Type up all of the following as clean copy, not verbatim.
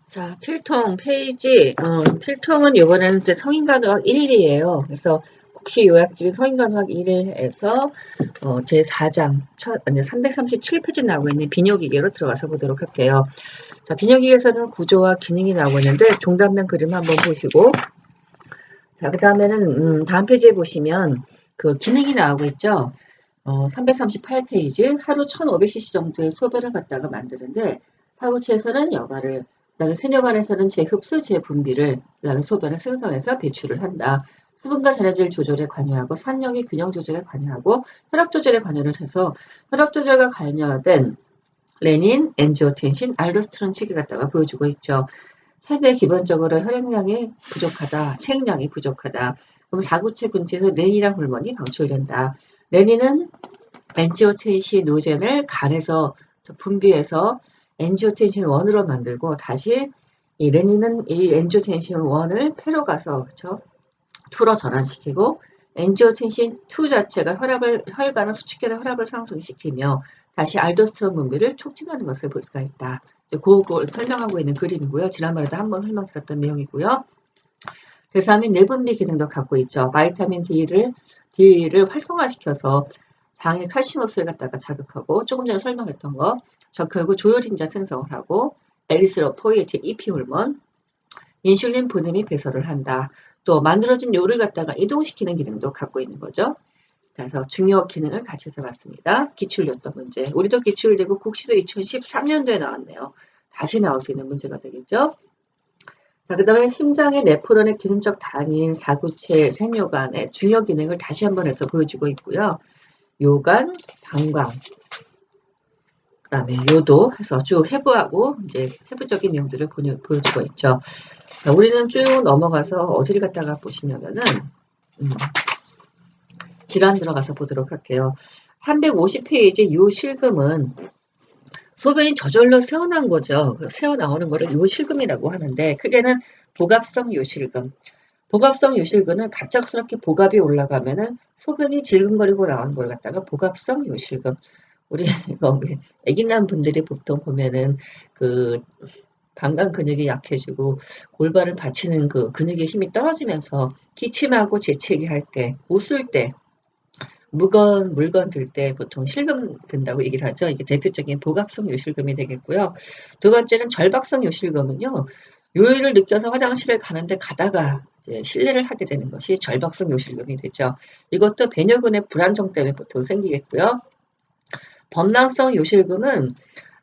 자, 필통 페이지, 필통은 이번에는 이제 성인간호학 1일이에요. 그래서 혹시 요약집인 성인간호학 1일에서 제 4장, 337페이지 나오고 있는 비뇨기계로 들어가서 보도록 할게요. 자, 비뇨기계에서는 구조와 기능이 나오고 있는데 종단면 그림 한번 보시고, 자, 그 다음에는 다음 페이지에 보시면 그 기능이 나오고 있죠. 338페이지 하루 1500cc 정도의 소변을 갖다가 만드는데 사구체에서는 여과를, 그다음에 세뇨관에서는 재흡수, 재분비를, 그다음에 소변을 생성해서 배출을 한다. 수분과 전해질 조절에 관여하고 산력의 균형 조절에 관여하고 혈압 조절에 관여를 해서 혈압 조절과 관여된 레닌, 엔지오텐신, 알도스테론 측이 갖다가 보여주고 있죠. 세대 기본적으로 혈액량이 부족하다, 체액량이 부족하다. 그럼 사구체 근처에서 레닌이란 호르몬이 방출된다. 레닌은 엔지오텐신 노젠을 간에서 분비해서 엔지오텐신 1으로 만들고 다시 이 레닌은 이 엔지오텐신 1을 폐로 가서 그쵸? 2로 전환시키고 엔지오텐신 2 자체가 혈관을 수축해서 혈압을 상승시키며 다시 알도스테론 분비를 촉진하는 것을 볼 수가 있다. 그걸 설명하고 있는 그림이고요. 지난번에도 한번 설명드렸던 내용이고요. 대사민 내분비 기능도 갖고 있죠. 바이타민 D를 활성화시켜서 장의 칼슘 흡수를 갖다가 자극하고 조금 전에 설명했던 거 결국 조혈인자 생성을 하고 에리스로포이에틴 EP 호르몬, 인슐린 분해 및 배설을 한다. 또 만들어진 요를 갖다가 이동시키는 기능도 갖고 있는 거죠. 그래서 중요 기능을 같이 써봤습니다. 기출이었던 문제. 우리도 기출되고 국시도 2013년도에 나왔네요. 다시 나올 수 있는 문제가 되겠죠. 자, 그 다음에 심장의 네프론의 기능적 단위인 사구체, 생요관의 중요 기능을 다시 한번 해서 보여주고 있고요. 요관, 방광, 그 다음에 요도 해서 쭉 해부하고 이제 해부적인 내용들을 보여주고 있죠. 자, 우리는 쭉 넘어가서 어디를 갖다가 보시냐면은 질환 들어가서 보도록 할게요. 350페이지 요 실금은 소변이 저절로 새어나온 거죠. 새어나오는 거를 요실금이라고 하는데 크게는 복압성 요실금. 복압성 요실금은 갑작스럽게 복압이 올라가면은 소변이 질근거리고 나오는 걸 갖다가 복압성 요실금. 우리 이거 아기 낳은 분들이 보통 보면은 그 방광 근육이 약해지고 골반을 받치는 그 근육의 힘이 떨어지면서 기침하고 재채기 할 때, 웃을 때, 물건 들 때 보통 실금 든다고 얘기를 하죠. 이게 대표적인 복압성 요실금이 되겠고요. 두 번째는 절박성 요실금은요. 요일을 느껴서 화장실을 가는데 가다가 이제 실례를 하게 되는 것이 절박성 요실금이 되죠. 이것도 배뇨근의 불안정 때문에 보통 생기겠고요. 범랑성 요실금은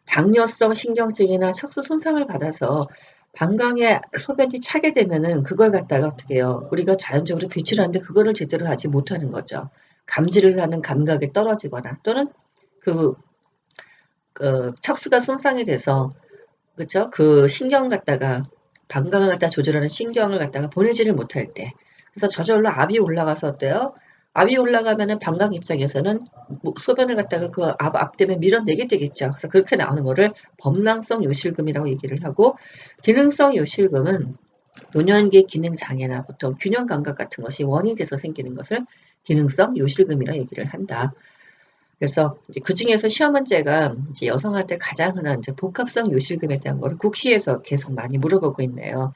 당뇨성 신경증이나 척수 손상을 받아서 방광에 소변이 차게 되면은 그걸 갖다가 어떻게 해요? 우리가 자연적으로 배출하는데 그거를 제대로 하지 못하는 거죠. 감지를 하는 감각이 떨어지거나 또는 그, 척수가 손상이 돼서 그렇죠? 그 신경 갖다가 방광을 갖다 조절하는 신경을 갖다가 보내지를 못할 때 그래서 저절로 압이 올라가서 어때요? 압이 올라가면은 방광 입장에서는 소변을 갖다가 그 압 때문에 밀어내게 되겠죠. 그래서 그렇게 나오는 거를 범랑성 요실금이라고 얘기를 하고 기능성 요실금은 노년기 기능 장애나 보통 균형 감각 같은 것이 원인이 돼서 생기는 것을 기능성 요실금이라 얘기를 한다. 그래서 이제 그 중에서 시험 문제가 이제 여성한테 가장 흔한 이제 복합성 요실금에 대한 거를 국시에서 계속 많이 물어보고 있네요.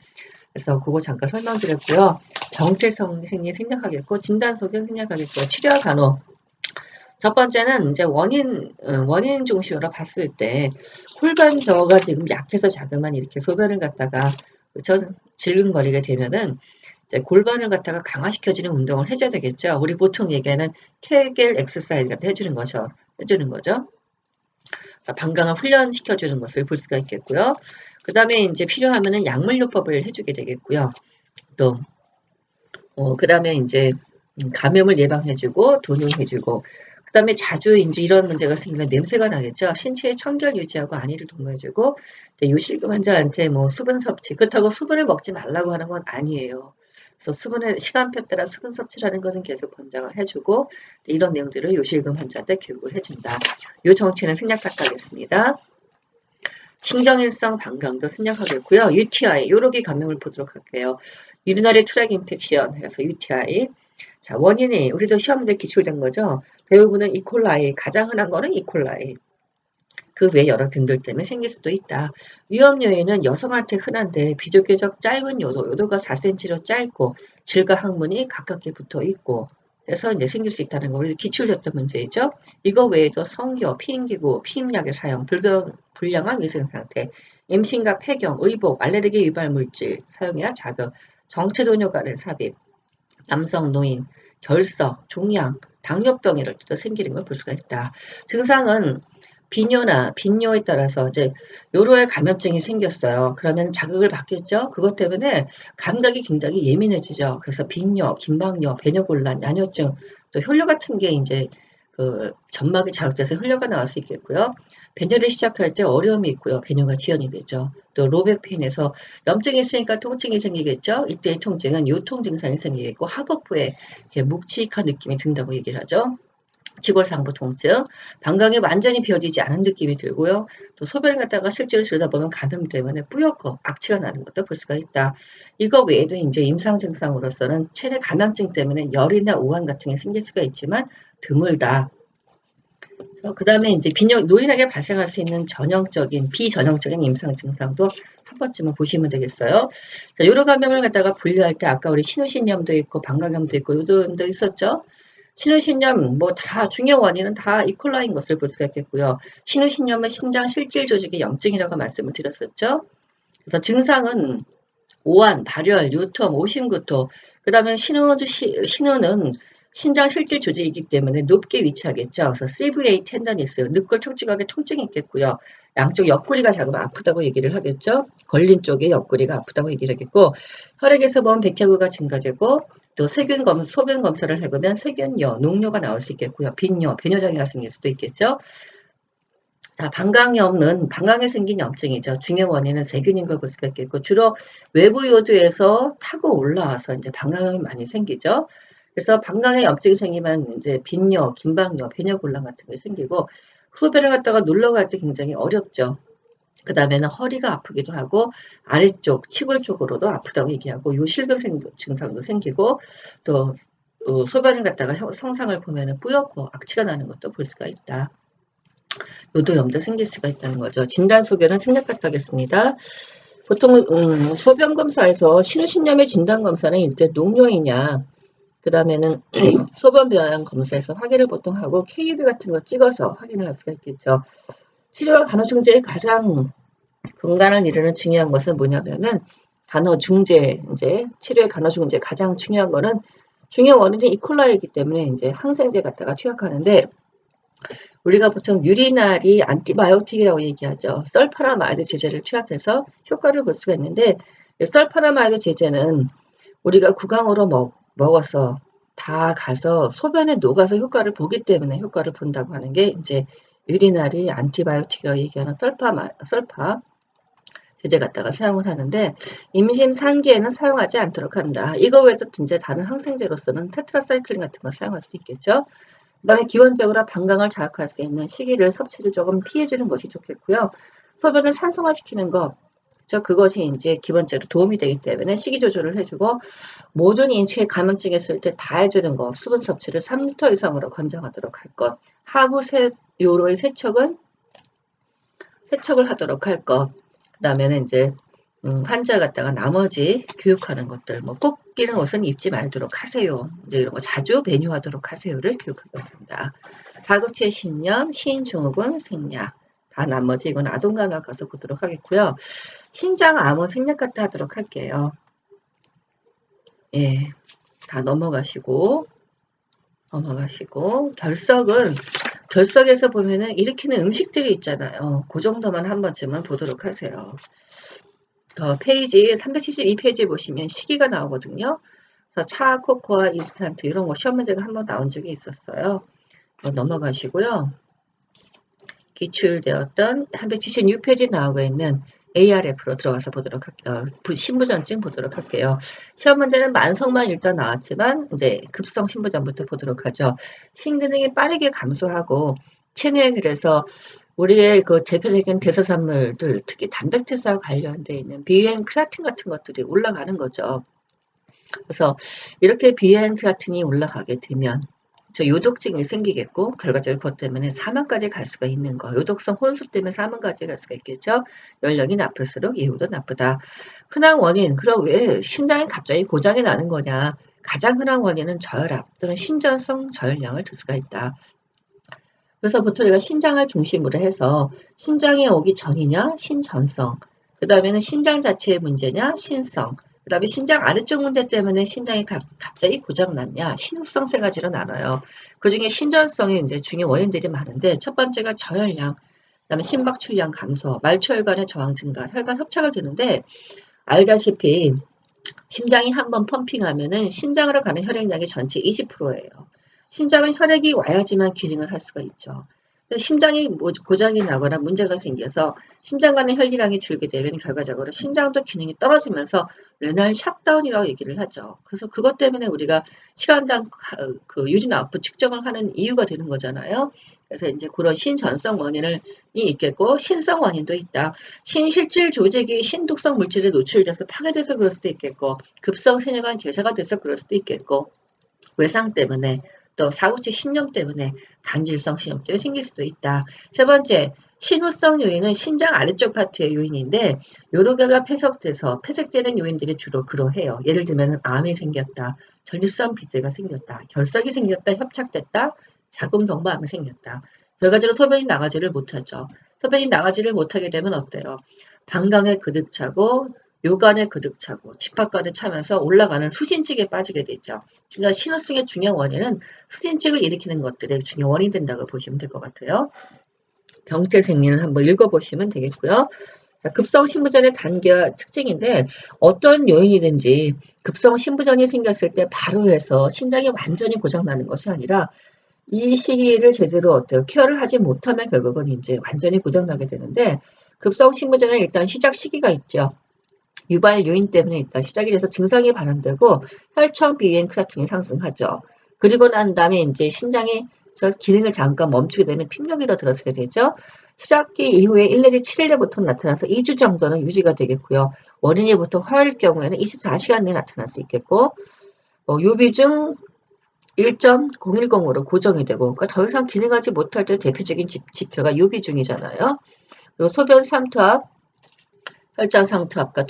그래서 그거 잠깐 설명드렸고요. 정체성 생략하겠고, 진단소견 생략하겠고요. 치료와 간호. 첫 번째는 이제 원인 중심으로 봤을 때, 골반 저가 지금 약해서 자그만 이렇게 소변을 갖다가, 질근거리게 되면은, 이제 골반을 갖다가 강화시켜주는 운동을 해줘야 되겠죠. 우리 보통 얘기하는 케겔 엑서사이즈 같은 해주는 거죠. 방광을 훈련시켜주는 것을 볼 수가 있겠고요. 그 다음에 이제 필요하면은 약물요법을 해주게 되겠고요. 또, 그 다음에 이제 감염을 예방해주고 돈용해주고 그 다음에 자주 이제 이런 문제가 생기면 냄새가 나겠죠. 신체의 청결 유지하고 안위를 도모해주고 요실금 환자한테 뭐 수분 섭취 그렇다고 수분을 먹지 말라고 하는 건 아니에요. 그래서 수분의 시간표 따라 수분 섭취라는 것은 계속 권장을 해주고 이런 내용들을 요실금 환자한테 교육을 해준다. 이 정체는 생략할까 하겠습니다. 신경일성 방광도 생략하겠고요. UTI, 요로기 감염을 보도록 할게요. 유리너리 트랙 인펙션 해서 UTI. 자, 원인이 우리도 시험 문제 기출된 거죠. 대부분은 이콜라이, 가장 흔한 거는 이콜라이. 그 외 여러 균들 때문에 생길 수도 있다. 위험 요인은 여성한테 흔한데 비교적 짧은 요도가 4cm로 짧고 질과 항문이 가깝게 붙어 있고 그래서 이제 생길 수 있다는 거. 우리 기출됐던 문제이죠. 이거 외에도 성교, 피임기구, 피임약의 사용, 불량한 위생 상태, 임신과 폐경, 의복, 알레르기 유발 물질 사용이나 자극, 정체도뇨 간의 삽입, 남성, 노인, 결석, 종양, 당뇨병 이럴 때도 생기는 걸 볼 수가 있다. 증상은 빈뇨에 따라서 이제 요로에 감염증이 생겼어요. 그러면 자극을 받겠죠. 그것 때문에 감각이 굉장히 예민해지죠. 그래서 빈뇨, 긴박뇨, 배뇨곤란, 야뇨증, 또 혈뇨 같은 게 이제 그 점막이 자극돼서 혈뇨가 나올 수 있겠고요. 배뇨를 시작할 때 어려움이 있고요. 배뇨가 지연이 되죠. 또 로백페인에서 염증이 있으니까 통증이 생기겠죠. 이때의 통증은 요통 증상이 생기겠고 하복부에 묵직한 느낌이 든다고 얘기를 하죠. 지골상부 통증, 방광이 완전히 비어지지 않은 느낌이 들고요. 또 소변을 갖다가 실제로 들여다보면 감염 때문에 뿌옇고 악취가 나는 것도 볼 수가 있다. 이거 외에도 이제 임상 증상으로서는 체내 감염증 때문에 열이나 오한 같은 게 생길 수가 있지만 드물다. 그 다음에 이제 노인에게 발생할 수 있는 비전형적인 임상 증상도 한 번쯤은 보시면 되겠어요. 자, 요로 감염을 갖다가 분류할 때 아까 우리 신우신염도 있고 방광염도 있고 요도염도 있었죠. 신우신염 다 중요 원인은 다 이콜라인 것을 볼 수가 있겠고요. 신우신염은 신장 실질 조직의 염증이라고 말씀을 드렸었죠. 그래서 증상은 오한, 발열, 요통, 오심구토, 그 다음에 신우는 신장 실질 조직이기 때문에 높게 위치하겠죠. 그래서 CVA 텐더니스, 늑골 척지각에 통증이 있겠고요. 양쪽 옆구리가 작으면 아프다고 얘기를 하겠죠. 걸린 쪽에 옆구리가 아프다고 얘기를 하겠고 혈액에서 보면 백혈구가 증가되고 또 소변 검사를 해보면 세균요, 녹뇨가 나올 수 있겠고요. 빈뇨, 배뇨장애가 생길 수도 있겠죠. 자, 방광에 생긴 염증이죠. 중요 원인은 세균인 걸 볼 수가 있겠고 주로 외부 요도에서 타고 올라와서 이제 방광염이 많이 생기죠. 그래서 방광에 염증이 생기면 이제 빈뇨, 긴박뇨, 배뇨곤란 같은 게 생기고 소변을 갖다가 눌러 갈 때 굉장히 어렵죠. 그 다음에는 허리가 아프기도 하고 아래쪽, 치골 쪽으로도 아프다고 얘기하고 요실금 증상도 생기고 또 소변을 갖다가 성상을 보면 뿌옇고 악취가 나는 것도 볼 수가 있다. 요도염도 생길 수가 있다는 거죠. 진단 소견은 생략하도록 하겠습니다. 보통 소변 검사에서 신우신염의 진단 검사는 일단 녹뇨이냐 그 다음에는 소변 배양 검사에서 확인을 보통 하고 KUB 같은 거 찍어서 확인을 할 수가 있겠죠. 치료와 간호중재의 가장 분간을 이루는 중요한 것은 뭐냐면은 간호중재, 이제 치료의 간호중재 가장 중요한 거는 중요 원인이 이콜라이기 때문에 이제 항생제 갖다가 투약하는데 우리가 보통 유리나리 안티바이오틱이라고 얘기하죠. 설파라마이드 제제를 투약해서 효과를 볼 수가 있는데 설파라마이드 제제는 우리가 구강으로 먹어서 다 가서 소변에 녹아서 효과를 보기 때문에 효과를 본다고 하는 게 이제 유리나리 안티바이오틱이라고 얘기하는 설파 제제 갖다가 사용을 하는데 임신 3기에는 사용하지 않도록 한다. 이거 외에도 이제 다른 항생제로서는 테트라사이클린 같은 거 사용할 수도 있겠죠. 그 다음에 기본적으로 방광을 자극할 수 있는 섭취를 조금 피해주는 것이 좋겠고요. 소변을 산성화시키는 것, 그것이 이제 기본적으로 도움이 되기 때문에 식이 조절을 해주고 모든 인체에 감염증이 있을 때 다 해주는 것, 수분 섭취를 3리터 이상으로 권장하도록 할 것, 하부 요로의 세척을 하도록 할 것, 그 다음에는 이제 환자 갖다가 나머지 교육하는 것들, 꼭 끼는 옷은 입지 말도록 하세요. 이제 이런 거 자주 배뇨하도록 하세요를 교육하도록 한다. 가급체 신염, 시인증후군, 생략. 다 나머지 이건 아동감락 가서 보도록 하겠고요. 신장 암호 생략 갖다 하도록 할게요. 예, 다 넘어가시고 결석에서 보면은 일으키는 음식들이 있잖아요. 그 정도만 한 번쯤은 보도록 하세요. 페이지 372페이지에 보시면 시기가 나오거든요. 그래서 차, 코코아, 인스턴트 이런 거 시험 문제가 한번 나온 적이 있었어요. 넘어가시고요. 기출되었던 376페이지 나오고 있는 ARF로 들어가서 보도록 할게요. 신부전증 보도록 할게요. 시험 문제는 만성만 일단 나왔지만 이제 급성 신부전부터 보도록 하죠. 신기능이 빠르게 감소하고 체내에 그래서 우리의 그 대표적인 대사산물들, 특히 단백질과 관련되어 있는 비엔 크레아틴 같은 것들이 올라가는 거죠. 그래서 이렇게 비엔 크레아틴이 올라가게 되면 저 요독증이 생기겠고 결과적으로 그것 때문에 사망까지 갈 수가 있는 거. 요독성 혼수 때문에 사망까지 갈 수가 있겠죠. 연령이 나쁠수록 이후도 나쁘다. 흔한 원인, 그럼 왜 신장이 갑자기 고장이 나는 거냐. 가장 흔한 원인은 저혈압 또는 신전성 저혈량을 들 수가 있다. 그래서 보통 우리가 신장을 중심으로 해서 신장에 오기 전이냐, 신전성. 그 다음에는 신장 자체의 문제냐, 신성. 그 다음에 신장 아래쪽 문제 때문에 신장이 갑자기 고장났냐, 신후성 세 가지로 나눠요. 그 중에 신전성이 이제 중요 원인들이 많은데 첫 번째가 저혈량, 그 다음에 심박출량 감소, 말초혈관의 저항 증가, 혈관 협착을 드는데 알다시피 심장이 한번 펌핑하면은 신장으로 가는 혈액량이 전체 20%예요. 신장은 혈액이 와야지만 기능을 할 수가 있죠. 심장이 고장이 나거나 문제가 생겨서 신장 간의 혈류량이 줄게 되면 결과적으로 신장도 기능이 떨어지면서 레날 샷다운이라고 얘기를 하죠. 그래서 그것 때문에 우리가 시간당 그 유린 아웃풋 측정을 하는 이유가 되는 거잖아요. 그래서 이제 그런 신전성 원인이 있겠고 신성 원인도 있다. 신실질 조직이 신독성 물질에 노출돼서 파괴돼서 그럴 수도 있겠고 급성 세뇨관 괴사가 돼서 그럴 수도 있겠고 외상 때문에 또 사구치 신염 때문에 간질성 신염증이 생길 수도 있다. 세 번째, 신후성 요인은 신장 아래쪽 파트의 요인인데 여러 개가 폐색되는 요인들이 주로 그러해요. 예를 들면 암이 생겼다, 전립선 비대가 생겼다, 결석이 생겼다, 협착됐다, 자궁경부암이 생겼다. 결과적으로 소변이 나가지를 못하죠. 소변이 나가지를 못하게 되면 어때요? 방광에 그득 차고 요관에 그득 차고 집합관에 차면서 올라가는 수신증에 빠지게 되죠. 그러니까 신후성의 중요 원인은 수신증을 일으키는 것들의 중요 원인이 된다고 보시면 될 것 같아요. 병태 생리는 한번 읽어보시면 되겠고요. 자, 급성 신부전의 단계와 특징인데 어떤 요인이든지 급성 신부전이 생겼을 때 바로 해서 신장이 완전히 고장나는 것이 아니라 이 시기를 제대로 케어를 하지 못하면 결국은 이제 완전히 고장나게 되는데 급성 신부전은 일단 시작 시기가 있죠. 유발 요인 때문에 일단 시작이 돼서 증상이 발현되고 혈청 비위엔 크라틴이 상승하죠. 그리고 난 다음에 이제 신장이 기능을 잠깐 멈추게 되면 핍력으로 들어서게 되죠. 시작기 이후에 1 내지 7일에 보통 나타나서 2주 정도는 유지가 되겠고요. 원인이 보통 화요일 경우에는 24시간 내에 나타날 수 있겠고 요비중 1.010으로 고정이 되고 그러니까 더 이상 기능하지 못할 때 대표적인 지표가 요비중이잖아요. 그리고 소변 삼투압 혈장 상투압과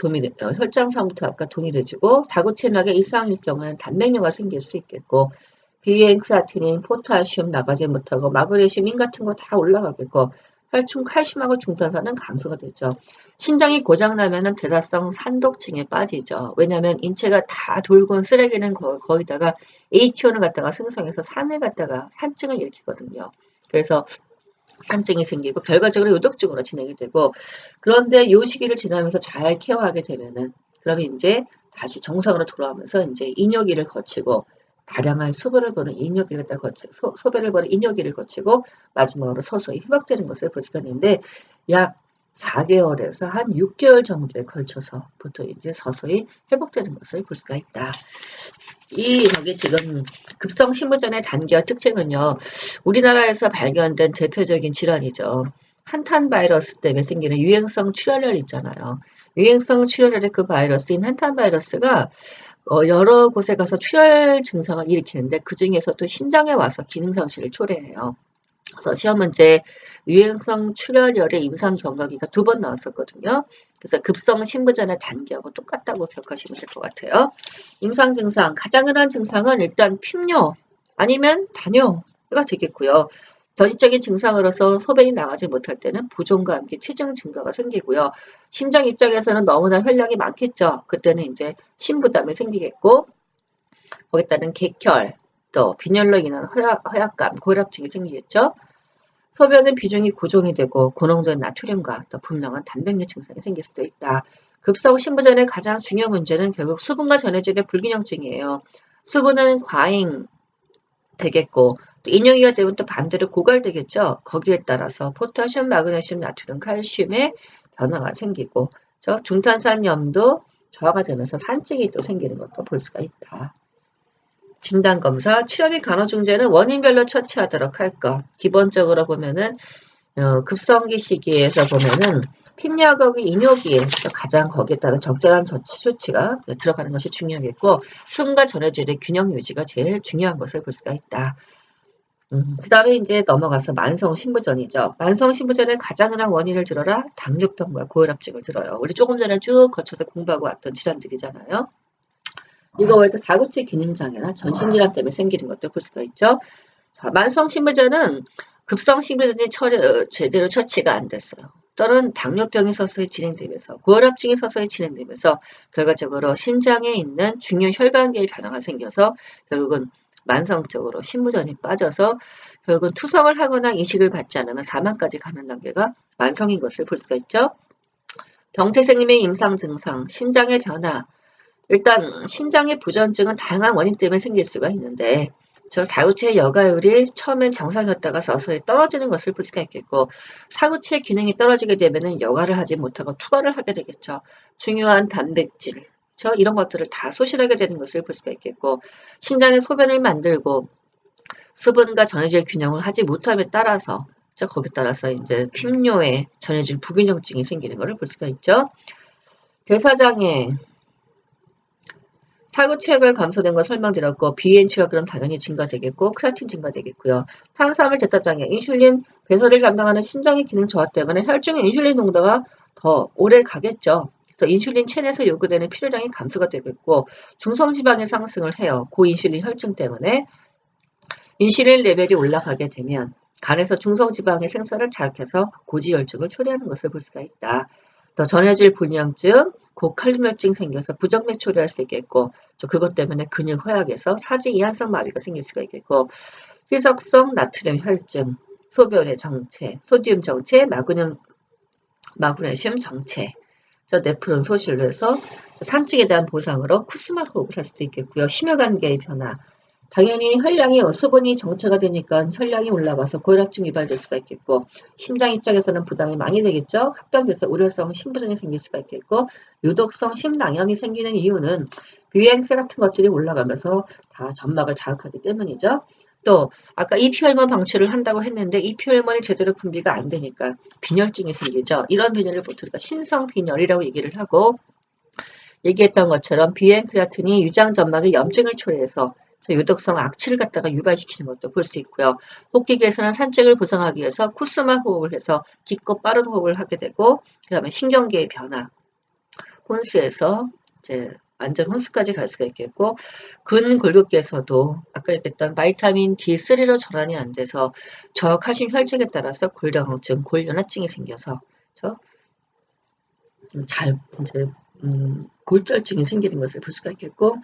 동일해지고 다구체막의 이상일 경우에는 단백뇨가 생길 수 있겠고 비엔 크라티닌, 포타슘 나가지 못하고 마그네슘, 같은 거 다 올라가겠고 혈중 칼슘하고 중탄산은 감소가 되죠. 신장이 고장나면은 대사성 산독증에 빠지죠. 왜냐하면 인체가 다 돌고 쓰레기는 거기다가 ATO를 갖다가 생성해서 산증을 일으키거든요. 그래서 산증이 생기고 결과적으로 요독증으로 진행이 되고 그런데 요 시기를 지나면서 잘 케어하게 되면은 그러면 이제 다시 정상으로 돌아오면서 이제 인효기를 거치고 다량한 소변을 보는 인효기를 소변을 보는 인효기를 거치고 마지막으로 서서히 회복되는 것을 볼 수가 있는데 약 4개월에서 한 6개월 정도에 걸쳐서 보통 이제 서서히 회복되는 것을 볼 수가 있다. 여기 지금 급성 신부전의 단계와 특징은요. 우리나라에서 발견된 대표적인 질환이죠. 한탄 바이러스 때문에 생기는 유행성 출혈열 있잖아요. 유행성 출혈열의 그 바이러스인 한탄 바이러스가 여러 곳에 가서 출혈 증상을 일으키는데 그 중에서도 신장에 와서 기능 상실을 초래해요. 그래서 시험 문제 유행성 출혈열의 임상 경과기가 2번 나왔었거든요. 그래서 급성 신부전의 단계하고 똑같다고 기억하시면 될 것 같아요. 임상 증상, 가장 흔한 증상은 일단 핍뇨 아니면 다뇨가 되겠고요. 전이적인 증상으로서 소변이 나가지 못할 때는 부종과 함께 체중 증가가 생기고요. 심장 입장에서는 너무나 혈량이 많겠죠. 그때는 이제 심부담이 생기겠고 거기에 따른 객혈, 또 빈혈로 인한 허약감, 고혈압증이 생기겠죠. 소변은 비중이 고정이 되고 고농도의 나트륨과 또 분명한 단백뇨 증상이 생길 수도 있다. 급성 신부전의 가장 중요한 문제는 결국 수분과 전해질의 불균형증이에요. 수분은 과잉 되겠고 또 인용이가 되면 또 반대로 고갈되겠죠. 거기에 따라서 포타슘, 마그네슘, 나트륨, 칼슘의 변화가 생기고 중탄산염도 저하가 되면서 산증이 또 생기는 것도 볼 수가 있다. 진단검사, 치료 및 간호중재는 원인별로 처치하도록 할 것. 기본적으로 보면은 급성기 시기에서 보면은 핍력하고 인효기에 가장 거기에 따른 적절한 조치가 들어가는 것이 중요하겠고 숨과 전해질의 균형 유지가 제일 중요한 것을 볼 수가 있다. 그 다음에 이제 넘어가서 만성신부전이죠. 만성신부전의 가장 흔한 원인을 들어라. 당뇨병과 고혈압증을 들어요. 우리 조금 전에 쭉 거쳐서 공부하고 왔던 질환들이잖아요. 이거 외에도 사구치 기능장애나 전신질환 때문에 생기는 것도 볼 수가 있죠. 자, 만성신부전은 급성신부전이 제대로 처치가 안 됐어요. 또는 당뇨병이 서서히 진행되면서 고혈압증이 서서히 진행되면서 결과적으로 신장에 있는 중요 혈관계의 변화가 생겨서 결국은 만성적으로 신부전이 빠져서 결국은 투석을 하거나 이식을 받지 않으면 사망까지 가는 단계가 만성인 것을 볼 수가 있죠. 병태생님의 임상 증상, 신장의 변화. 일단 신장의 부전증은 다양한 원인 때문에 생길 수가 있는데 저 사구체의 여가율이 처음엔 정상이었다가 서서히 떨어지는 것을 볼 수가 있겠고 사구체의 기능이 떨어지게 되면 여가를 하지 못하고 투과를 하게 되겠죠. 중요한 단백질, 이런 것들을 다 소실하게 되는 것을 볼 수가 있겠고 신장의 소변을 만들고 수분과 전해질 균형을 하지 못함에 따라서 거기에 따라서 이제 핍뇨에 전해질 부균형증이 생기는 것을 볼 수가 있죠. 대사장애 사구체액을 감소된 거 설명드렸고 BNC가 그럼 당연히 증가되겠고 크레아틴 증가되겠고요. 탄수화물 대사장애, 인슐린 배설을 담당하는 신장의 기능 저하 때문에 혈중의 인슐린 농도가 더 오래 가겠죠. 그래서 인슐린 체내에서 요구되는 필요량이 감소가 되겠고 중성지방의 상승을 해요. 고인슐린 혈증 때문에 인슐린 레벨이 올라가게 되면 간에서 중성지방의 생산을 자극해서 고지혈증을 초래하는 것을 볼 수가 있다. 더 전해질 불량증, 고칼륨혈증 생겨서 부정맥 초래할 수 있겠고 그것 때문에 근육 허약에서 사지 이완성 마비가 생길 수가 있겠고 희석성 나트륨 혈증, 소변의 정체, 소디움 정체, 마그네슘 정체, 네프론 소실로 해서 산증에 대한 보상으로 쿠스마 호흡을 할 수도 있겠고요. 심혈관계의 변화, 당연히 혈량이 수분이 정체가 되니까 혈량이 올라와서 고혈압증 유발될 수가 있겠고 심장 입장에서는 부담이 많이 되겠죠. 합병돼서 우려성 신부전이 생길 수가 있겠고 유독성 심낭염이 생기는 이유는 BNK 같은 것들이 올라가면서 다 점막을 자극하기 때문이죠. 또 아까 이피혈몬 방출을 한다고 했는데 이피혈몬이 제대로 분비가 안 되니까 빈혈증이 생기죠. 이런 빈혈을 보통 우리가 신성빈혈이라고 얘기를 하고 얘기했던 것처럼 비엔크레아틴이 유장 점막의 염증을 초래해서 유독성 악취를 갖다가 유발시키는 것도 볼 수 있고요. 호흡기계에서는 산책을 보상하기 위해서 쿠스마 호흡을 해서 깊고 빠른 호흡을 하게 되고 그 다음에 신경계의 변화, 혼수에서 이제 완전 혼수까지 갈 수가 있겠고 근골격계에서도 아까 얘기했던 바이타민 D3로 전환이 안 돼서 저칼슘 혈증에 따라서 골다공증, 골연화증이 생겨서 잘 이제 골절증이 생기는 것을 볼 수가 있겠고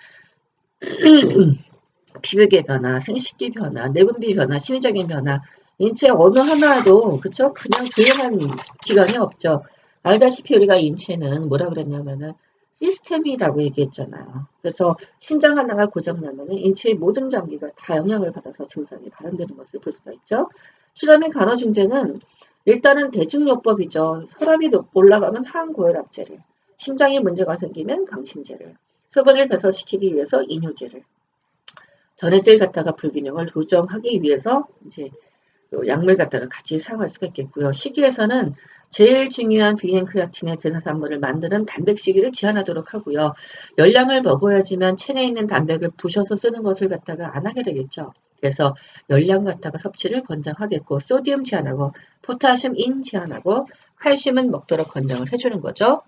피부의 변화, 생식기 변화, 내분비 변화, 심리적인 변화, 인체 어느 하나도 그냥 조용한 기관이 없죠. 알다시피 우리가 인체는 뭐라 그랬냐면은 시스템이라고 얘기했잖아요. 그래서 신장 하나가 고장나면은 인체의 모든 장기가 다 영향을 받아서 증상이 발현되는 것을 볼 수가 있죠. 실험의 간호중재는 일단은 대증요법이죠. 혈압이 올라가면 항고혈압제를, 심장에 문제가 생기면 강심제를, 수분을 배설시키기 위해서 이뇨제를, 전해질 갖다가 불균형을 조정하기 위해서 이제 약물 갖다가 같이 사용할 수가 있겠고요. 식이에서는 제일 중요한 비엔크레아틴의 대사산물을 만드는 단백식이를 제한하도록 하고요. 열량을 먹어야지만 체내에 있는 단백을 부셔서 쓰는 것을 갖다가 안 하게 되겠죠. 그래서 열량 갖다가 섭취를 권장하겠고 소디움 제한하고 포타슘 인 제한하고 칼슘은 먹도록 권장을 해주는 거죠.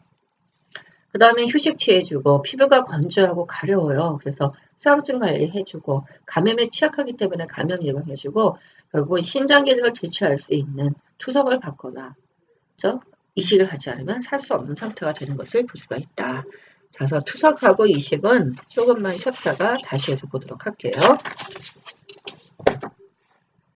그 다음에 휴식 취해주고 피부가 건조하고 가려워요. 그래서 수황증 관리해주고 감염에 취약하기 때문에 감염 예방해주고 결국 신장 기능을 대체할 수 있는 투석을 받거나 이식을 하지 않으면 살 수 없는 상태가 되는 것을 볼 수가 있다. 자, 그래서 투석하고 이식은 조금만 쉬었다가 다시 해서 보도록 할게요.